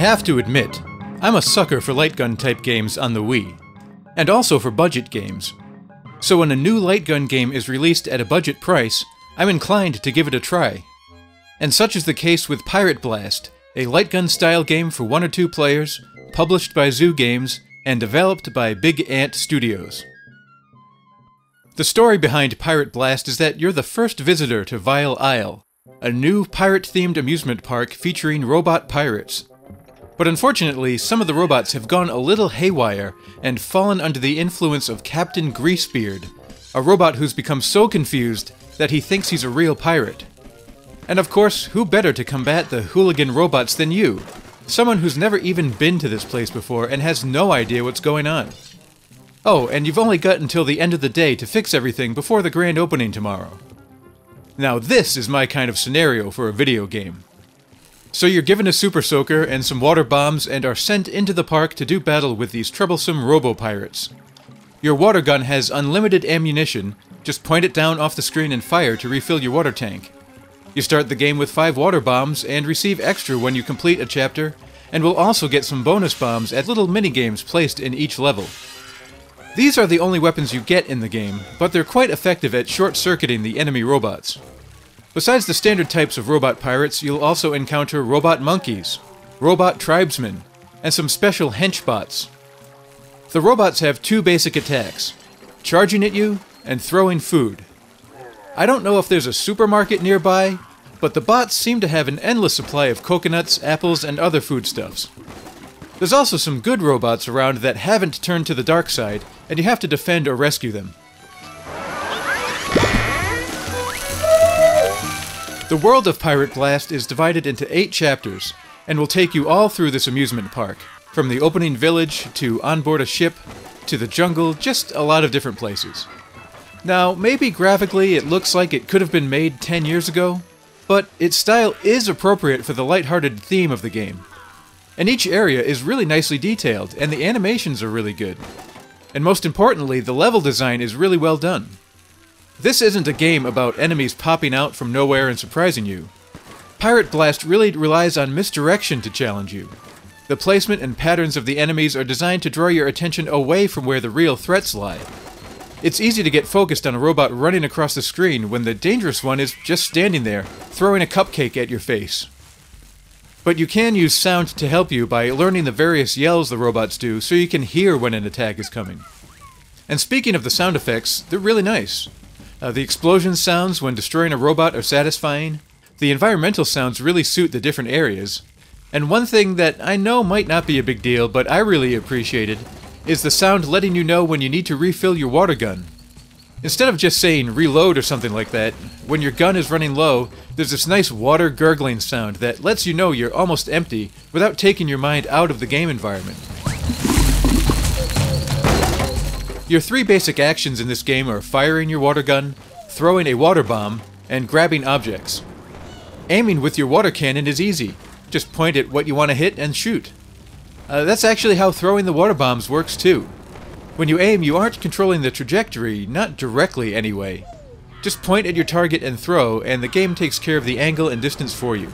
have to admit, I'm a sucker for light gun type games on the Wii, and also for budget games. So when a new light gun game is released at a budget price, I'm inclined to give it a try. And such is the case with Pirate Blast, a light gun style game for 1 or 2 players, published by Zoo Games, and developed by Big Ant Studios. The story behind Pirate Blast is that you're the first visitor to Vile Isle, a new pirate-themed amusement park featuring robot pirates. But unfortunately, some of the robots have gone a little haywire and fallen under the influence of Captain Greasebeard, a robot who's become so confused that he thinks he's a real pirate. And of course, who better to combat the hooligan robots than you? Someone who's never even been to this place before and has no idea what's going on. Oh, and you've only got until the end of the day to fix everything before the grand opening tomorrow. Now this is my kind of scenario for a video game. So you're given a super soaker and some water bombs and are sent into the park to do battle with these troublesome robo-pirates. Your water gun has unlimited ammunition, just point it down off the screen and fire to refill your water tank. You start the game with 5 water bombs and receive extra when you complete a chapter, and will also get some bonus bombs at little minigames placed in each level. These are the only weapons you get in the game, but they're quite effective at short-circuiting the enemy robots. Besides the standard types of robot pirates, you'll also encounter robot monkeys, robot tribesmen, and some special henchbots. The robots have 2 basic attacks, charging at you and throwing food. I don't know if there's a supermarket nearby, but the bots seem to have an endless supply of coconuts, apples, and other foodstuffs. There's also some good robots around that haven't turned to the dark side, and you have to defend or rescue them. The world of Pirate Blast is divided into 8 chapters, and will take you all through this amusement park, from the opening village, to onboard a ship, to the jungle, just a lot of different places. Now, maybe graphically it looks like it could have been made 10 years ago, but its style is appropriate for the lighthearted theme of the game. And each area is really nicely detailed, and the animations are really good. And most importantly, the level design is really well done. This isn't a game about enemies popping out from nowhere and surprising you. Pirate Blast really relies on misdirection to challenge you. The placement and patterns of the enemies are designed to draw your attention away from where the real threats lie. It's easy to get focused on a robot running across the screen when the dangerous one is just standing there, throwing a cupcake at your face. But you can use sound to help you by learning the various yells the robots do so you can hear when an attack is coming. And speaking of the sound effects, they're really nice. The explosion sounds when destroying a robot are satisfying. The environmental sounds really suit the different areas. And one thing that I know might not be a big deal, but I really appreciated, is the sound letting you know when you need to refill your water gun. Instead of just saying reload or something like that, when your gun is running low, there's this nice water gurgling sound that lets you know you're almost empty without taking your mind out of the game environment. Your 3 basic actions in this game are firing your water gun, throwing a water bomb, and grabbing objects. Aiming with your water cannon is easy. Just point at what you want to hit and shoot. That's actually how throwing the water bombs works too. When you aim, you aren't controlling the trajectory, not directly anyway. Just point at your target and throw, and the game takes care of the angle and distance for you.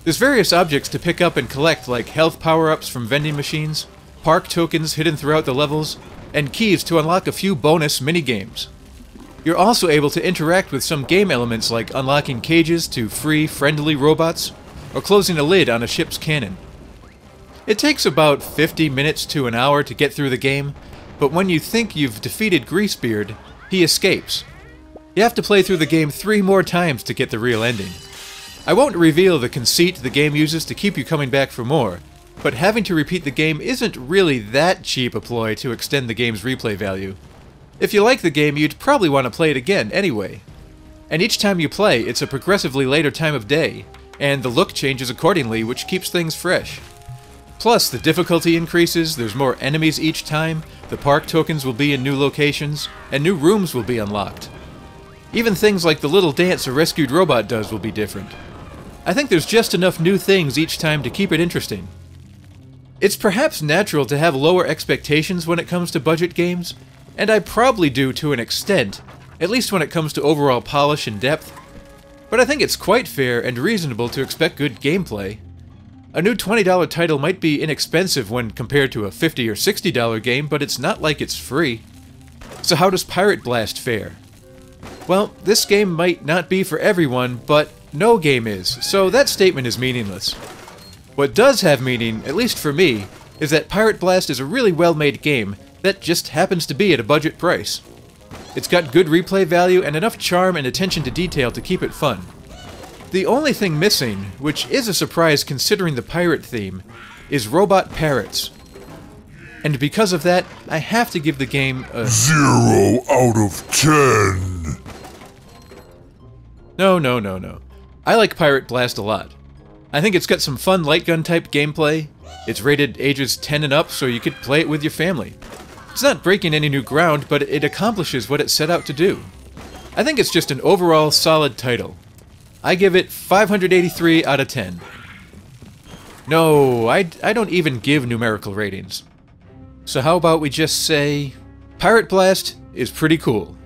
There's various objects to pick up and collect, like health power-ups from vending machines, park tokens hidden throughout the levels, and keys to unlock a few bonus minigames. You're also able to interact with some game elements like unlocking cages to free friendly robots, or closing a lid on a ship's cannon. It takes about 50 minutes to an hour to get through the game, but when you think you've defeated Greasebeard, he escapes. You have to play through the game 3 more times to get the real ending. I won't reveal the conceit the game uses to keep you coming back for more, but having to repeat the game isn't really that cheap a ploy to extend the game's replay value. If you like the game, you'd probably want to play it again anyway. And each time you play, it's a progressively later time of day, and the look changes accordingly, which keeps things fresh. Plus, the difficulty increases, there's more enemies each time, the park tokens will be in new locations, and new rooms will be unlocked. Even things like the little dance a rescued robot does will be different. I think there's just enough new things each time to keep it interesting. It's perhaps natural to have lower expectations when it comes to budget games, and I probably do to an extent, at least when it comes to overall polish and depth, but I think it's quite fair and reasonable to expect good gameplay. A new $20 title might be inexpensive when compared to a $50 or $60 game, but it's not like it's free. So how does Pirate Blast fare? Well, this game might not be for everyone, but no game is, so that statement is meaningless. What does have meaning, at least for me, is that Pirate Blast is a really well-made game that just happens to be at a budget price. It's got good replay value and enough charm and attention to detail to keep it fun. The only thing missing, which is a surprise considering the pirate theme, is robot parrots. And because of that, I have to give the game a 0 out of 10. No. I like Pirate Blast a lot. I think it's got some fun light gun type gameplay. It's rated ages 10 and up, so you could play it with your family. It's not breaking any new ground, but it accomplishes what it set out to do. I think it's just an overall solid title. I give it 583 out of 10. No, I don't even give numerical ratings. So how about we just say, Pirate Blast is pretty cool.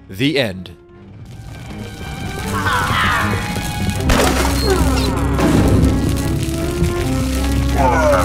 The end. Ah!